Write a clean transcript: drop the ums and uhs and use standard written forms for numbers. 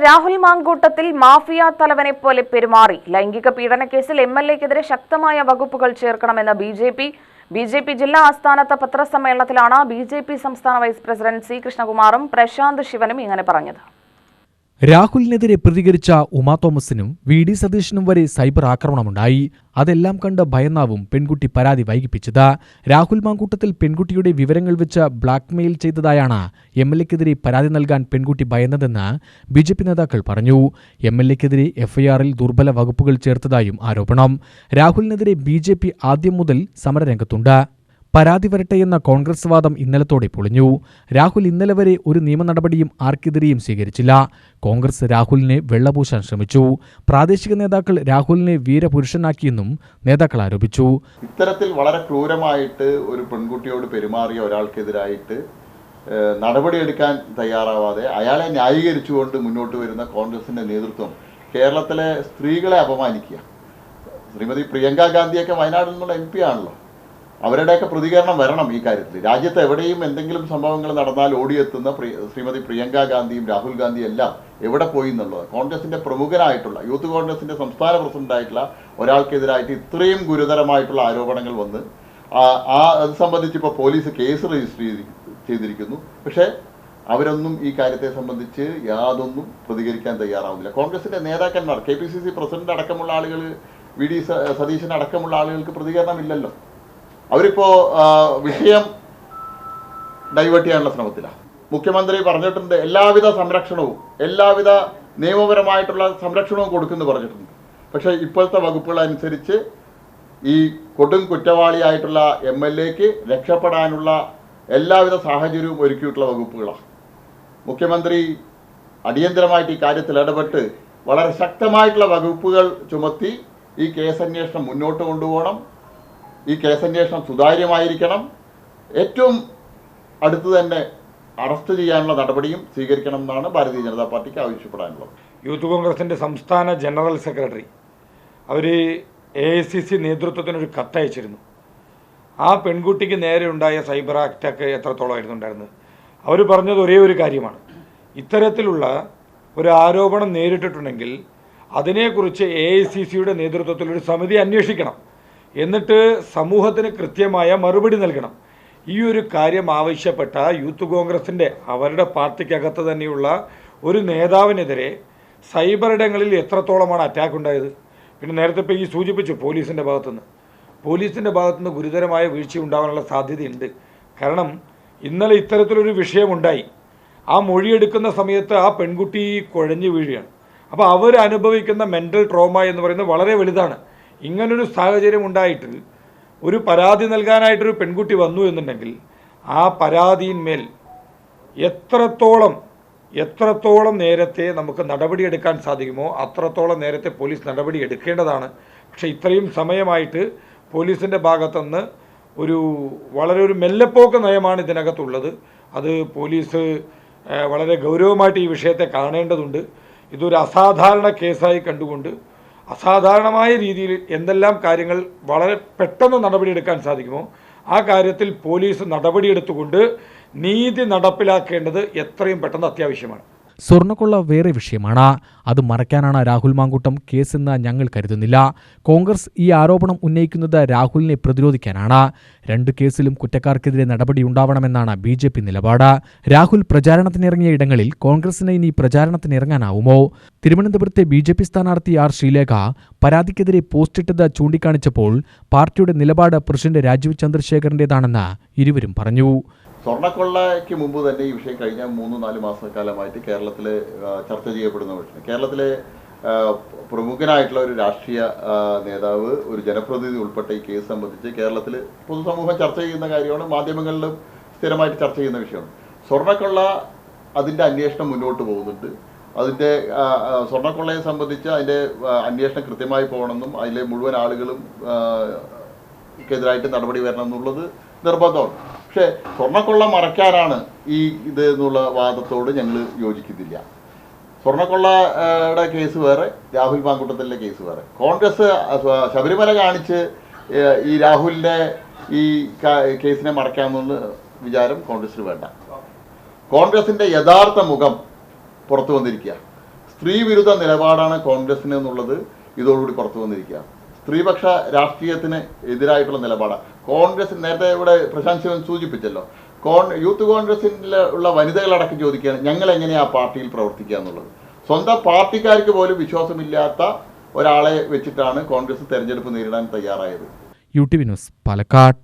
Rahul Mamkootathil mafia തലവനെ പോലെ പെരുമാറി. ലൈംഗിക പീഡന കേസിൽ എംഎൽഎക്കെതിരെ ശക്തമായ വകുപ്പുകൾ ചേർക്കണമെന്ന് ബിജെപി ജില്ലാ ആസ്ഥാനത്ത് പത്രസമ്മേളനത്തിലാണ് ബിജെപി സംസ്ഥാന വൈസ് പ്രസിഡന്റ് സി കൃഷ്ണകുമാറും പ്രശാന്ത് ശിവനും ഇങ്ങനെ പറഞ്ഞത്. രാഹുലിനെതിരെ പ്രതികരിച്ച ഉമാ തോമസിനും വി ഡി സതീശനും വരെ സൈബർ ആക്രമണമുണ്ടായി. അതെല്ലാം കണ്ട് ഭയന്നാവും പെൺകുട്ടി പരാതി വൈകിപ്പിച്ചത്. രാഹുൽ മാങ്കൂട്ടത്തിൽ പെൺകുട്ടിയുടെ വിവരങ്ങൾ വെച്ച് ബ്ലാക്ക്മെയിൽ ചെയ്തതായാണ് എംഎൽഎക്കെതിരെ പരാതി നൽകാൻ പെൺകുട്ടി ഭയന്നതെന്ന് ബിജെപി നേതാക്കൾ പറഞ്ഞു. എംഎൽഎക്കെതിരെ എഫ്ഐആറിൽ ദുർബല വകുപ്പുകൾ ചേർത്തതായും ആരോപണം. രാഹുലിനെതിരെ ബിജെപി ആദ്യം മുതൽ സമരരംഗത്തുണ്ട്. പരാതി വരട്ടെയെന്ന കോൺഗ്രസ് വാദം ഇന്നലത്തോടെ പൊളിഞ്ഞു. രാഹുൽ ഇന്നലെ വരെ ഒരു നിയമ നടപടിയും ആർക്കെതിരെയും സ്വീകരിച്ചില്ല. കോൺഗ്രസ് രാഹുലിനെ വെള്ളപൂശാൻ ശ്രമിച്ചു. പ്രാദേശിക നേതാക്കൾ രാഹുലിനെ വീരപുരുഷനാക്കിയെന്നും നേതാക്കൾ ആരോപിച്ചു. ഇത്തരത്തിൽ വളരെ ക്രൂരമായിട്ട് ഒരു പെൺകുട്ടിയോട് പെരുമാറിയ ഒരാൾക്കെതിരായിട്ട് നടപടിയെടുക്കാൻ തയ്യാറാവാതെ അയാളെ ന്യായീകരിച്ചുകൊണ്ട് മുന്നോട്ട് വരുന്ന കോൺഗ്രസിന്റെ നേതൃത്വം കേരളത്തിലെ സ്ത്രീകളെ അപമാനിക്കുക. ശ്രീമതി പ്രിയങ്ക ഗാന്ധിയൊക്കെ വയനാട്ടിൽ നിന്നുള്ള MP ആണല്ലോ. അവരുടെയൊക്കെ പ്രതികരണം വരണം ഈ കാര്യത്തിൽ. രാജ്യത്ത് എവിടെയും എന്തെങ്കിലും സംഭവങ്ങൾ നടന്നാൽ ഓടിയെത്തുന്ന ശ്രീമതി പ്രിയങ്ക ഗാന്ധിയും രാഹുൽ ഗാന്ധിയും എല്ലാം എവിടെ പോയി എന്നുള്ളത്. കോൺഗ്രസിന്റെ പ്രമുഖനായിട്ടുള്ള യൂത്ത് കോൺഗ്രസിന്റെ സംസ്ഥാന പ്രസിഡന്റായിട്ടുള്ള ഒരാൾക്കെതിരായിട്ട് ഇത്രയും ഗുരുതരമായിട്ടുള്ള ആരോപണങ്ങൾ വന്ന് അത് സംബന്ധിച്ച് ഇപ്പോൾ പോലീസ് കേസ് രജിസ്റ്റർ ചെയ്തിരിക്കുന്നു. പക്ഷേ അവരൊന്നും ഈ കാര്യത്തെ സംബന്ധിച്ച് യാതൊന്നും പ്രതികരിക്കാൻ തയ്യാറാവുന്നില്ല. കോൺഗ്രസിന്റെ നേതാക്കന്മാർ, KPCC പ്രസിഡന്റ് അടക്കമുള്ള ആളുകൾ, VD സതീശൻ അടക്കമുള്ള ആളുകൾക്ക് പ്രതികരണമില്ലല്ലോ. അവരിപ്പോ വിഷയം ഡൈവേർട്ട് ചെയ്യാനുള്ള ശ്രമത്തിലാണ്. മുഖ്യമന്ത്രി പറഞ്ഞിട്ടുണ്ട് എല്ലാവിധ സംരക്ഷണവും, എല്ലാവിധ നിയമപരമായിട്ടുള്ള സംരക്ഷണവും കൊടുക്കുമെന്ന് പറഞ്ഞിട്ടുണ്ട്. പക്ഷേ ഇപ്പോഴത്തെ വകുപ്പുകൾ അനുസരിച്ച് ഈ കൊടും കുറ്റവാളിയായിട്ടുള്ള MLAക്ക് രക്ഷപ്പെടാനുള്ള എല്ലാവിധ സാഹചര്യവും ഒരുക്കിയിട്ടുള്ള വകുപ്പുകളാണ്. മുഖ്യമന്ത്രി അടിയന്തരമായിട്ട് ഈ കാര്യത്തിൽ ഇടപെട്ട് വളരെ ശക്തമായിട്ടുള്ള വകുപ്പുകൾ ചുമത്തി ഈ കേസന്വേഷണം മുന്നോട്ട് കൊണ്ടുപോകണം. ഈ കേസന്വേഷണം സുതാര്യമായിരിക്കണം. ഏറ്റവും അടുത്ത് തന്നെ അറസ്റ്റ് ചെയ്യാനുള്ള നടപടിയും സ്വീകരിക്കണം എന്നാണ് ഭാരതീയ ജനതാ പാർട്ടിക്ക് ആവശ്യപ്പെടാനുള്ളത്. യൂത്ത് കോൺഗ്രസിൻ്റെ സംസ്ഥാന ജനറൽ സെക്രട്ടറി അവർ AICC നേതൃത്വത്തിനൊരു കത്തയച്ചിരുന്നു. ആ പെൺകുട്ടിക്ക് നേരെ ഉണ്ടായ സൈബർ അറ്റാക്ക് എത്രത്തോളമായിരുന്നു ഉണ്ടായിരുന്നത്? അവർ പറഞ്ഞത് ഒരേ ഒരു കാര്യമാണ്, ഇത്തരത്തിലുള്ള ഒരു ആരോപണം നേരിട്ടിട്ടുണ്ടെങ്കിൽ അതിനെക്കുറിച്ച് AICCയുടെ നേതൃത്വത്തിലൊരു സമിതി അന്വേഷിക്കണം, എന്നിട്ട് സമൂഹത്തിന് കൃത്യമായ മറുപടി നൽകണം. ഈ ഒരു കാര്യം ആവശ്യപ്പെട്ട യൂത്ത് കോൺഗ്രസിൻ്റെ അവരുടെ പാർട്ടിക്കകത്ത് തന്നെയുള്ള ഒരു നേതാവിനെതിരെ സൈബർ ഇടങ്ങളിൽ എത്രത്തോളമാണ് അറ്റാക്ക് ഉണ്ടായത്? പിന്നെ നേരത്തെ ഇപ്പോൾ ഈ സൂചിപ്പിച്ചു പോലീസിൻ്റെ ഭാഗത്തുനിന്ന് ഗുരുതരമായ വീഴ്ച ഉണ്ടാകാനുള്ള സാധ്യതയുണ്ട്. കാരണം ഇന്നലെ ഇത്തരത്തിലൊരു വിഷയമുണ്ടായി. ആ മൊഴിയെടുക്കുന്ന സമയത്ത് ആ പെൺകുട്ടി കുഴഞ്ഞു വീഴുകയാണ്. അപ്പോൾ അവർ അനുഭവിക്കുന്ന മെൻ്റൽ ട്രോമ എന്ന് പറയുന്നത് വളരെ വലുതാണ്. ഇങ്ങനൊരു സാഹചര്യം ഉണ്ടായിട്ട് ഒരു പരാതി നൽകാനായിട്ടൊരു പെൺകുട്ടി വന്നു എന്നുണ്ടെങ്കിൽ ആ പരാതിയിന്മേൽ എത്രത്തോളം നേരത്തെ നമുക്ക് നടപടിയെടുക്കാൻ സാധിക്കുമോ അത്രത്തോളം നേരത്തെ പോലീസ് നടപടി എടുക്കേണ്ടതാണ്. പക്ഷേ ഇത്രയും സമയമായിട്ട് പോലീസിൻ്റെ ഭാഗത്തുനിന്ന് വളരെ ഒരു മെല്ലെപ്പോക്ക് നയമാണ് ഇതിനകത്തുള്ളത്. അത് പോലീസ് വളരെ ഗൗരവമായിട്ട് ഈ വിഷയത്തെ കാണേണ്ടതുണ്ട്. ഇതൊരു അസാധാരണ കേസായി കണ്ടുകൊണ്ട് അസാധാരണമായ രീതിയിൽ എന്തെല്ലാം കാര്യങ്ങൾ വളരെ പെട്ടെന്ന് നടപടിയെടുക്കാൻ സാധിക്കുമോ ആ കാര്യത്തിൽ പോലീസ് നടപടിയെടുത്തുകൊണ്ട് നീതി നടപ്പിലാക്കേണ്ടത് എത്രയും പെട്ടെന്ന് അത്യാവശ്യമാണ്. സ്വർണ്ണക്കൊള്ള വേറെ വിഷയമാണ്. അത് മറയ്ക്കാനാണ് രാഹുൽ മാങ്കൂട്ടം കേസെന്ന് ഞങ്ങൾ കരുതുന്നില്ല. കോൺഗ്രസ് ഈ ആരോപണം ഉന്നയിക്കുന്നത് രാഹുലിനെ പ്രതിരോധിക്കാനാണ്. 2 കേസിലും കുറ്റക്കാർക്കെതിരെ നടപടിയുണ്ടാവണമെന്നാണ് BJP നിലപാട്. രാഹുൽ പ്രചാരണത്തിനിറങ്ങിയ ഇടങ്ങളിൽ കോൺഗ്രസിന് ഇനി പ്രചാരണത്തിനിറങ്ങാനാവുമോ? തിരുവനന്തപുരത്തെ BJP സ്ഥാനാർത്ഥി R. ശ്രീലേഖ പരാതിക്കെതിരെ പോസ്റ്റിട്ടത് ചൂണ്ടിക്കാണിച്ചപ്പോൾ പാർട്ടിയുടെ നിലപാട് പ്രസിഡന്റ് രാജീവ് ചന്ദ്രശേഖറിന്റേതാണെന്ന് ഇരുവരും പറഞ്ഞു. സ്വർണ്ണക്കൊള്ളയ്ക്ക് മുമ്പ് തന്നെ ഈ വിഷയം കഴിഞ്ഞ 3-4 മാസക്കാലമായിട്ട് കേരളത്തിൽ ചർച്ച ചെയ്യപ്പെടുന്ന വിഷയം. കേരളത്തിലെ പ്രമുഖനായിട്ടുള്ള ഒരു രാഷ്ട്രീയ നേതാവ്, ഒരു ജനപ്രതിനിധി ഉൾപ്പെട്ട ഈ കേസ് സംബന്ധിച്ച് കേരളത്തിൽ പൊതുസമൂഹം ചർച്ച ചെയ്യുന്ന കാര്യമാണ്, മാധ്യമങ്ങളിലും സ്ഥിരമായിട്ട് ചർച്ച ചെയ്യുന്ന വിഷയമാണ്. സ്വർണ്ണക്കൊള്ള അതിൻ്റെ അന്വേഷണം മുന്നോട്ട് പോകുന്നുണ്ട്. അതിൻ്റെ സ്വർണ്ണക്കൊള്ളയെ സംബന്ധിച്ച് അതിൻ്റെ അന്വേഷണം കൃത്യമായി പോകണമെന്നും അതിലെ മുഴുവൻ ആളുകളും ക്കെതിരായിട്ട് നടപടി വരണം എന്നുള്ളത് നിർബന്ധമാണ്. പക്ഷേ സ്വർണ്ണക്കൊള്ള മറയ്ക്കാനാണ് ഇത് എന്നുള്ള വാദത്തോട് ഞങ്ങൾ യോജിക്കുന്നില്ല. സ്വർണ്ണക്കൊള്ളയുടെ കേസ് വേറെ, രാഹുൽ മാങ്കൂട്ടത്തിൻ്റെ കേസ് വേറെ. കോൺഗ്രസ് ശബരിമല കാണിച്ച് ഈ രാഹുലിൻ്റെ ഈ കേസിനെ മറയ്ക്കാമെന്നുള്ള വിചാരം കോൺഗ്രസിന് വേണ്ട. കോൺഗ്രസിൻ്റെ യഥാർത്ഥ മുഖം പുറത്തു വന്നിരിക്കുക. സ്ത്രീ വിരുദ്ധ നിലപാടാണ് കോൺഗ്രസിന് എന്നുള്ളത് ഇതോടുകൂടി പുറത്തു വന്നിരിക്കുക. സ്ത്രീപക്ഷ രാഷ്ട്രീയത്തിന് എതിരായിട്ടുള്ള നിലപാടാണ് കോൺഗ്രസ്. നേരത്തെ ഇവിടെ പ്രശാന്ത് ശിവൻ സൂചിപ്പിച്ചല്ലോ, യൂത്ത് കോൺഗ്രസിൽ ഉള്ള വനിതകളടക്കം ചോദിക്കുകയാണ് ഞങ്ങൾ എങ്ങനെയാണ് ആ പാർട്ടിയിൽ പ്രവർത്തിക്കുക എന്നുള്ളത്. സ്വന്തം പാർട്ടിക്കാർക്ക് പോലും വിശ്വാസമില്ലാത്ത ഒരാളെ വെച്ചിട്ടാണ് കോൺഗ്രസ് തെരഞ്ഞെടുപ്പ് നേരിടാൻ തയ്യാറായത്. UTV news Palakkad.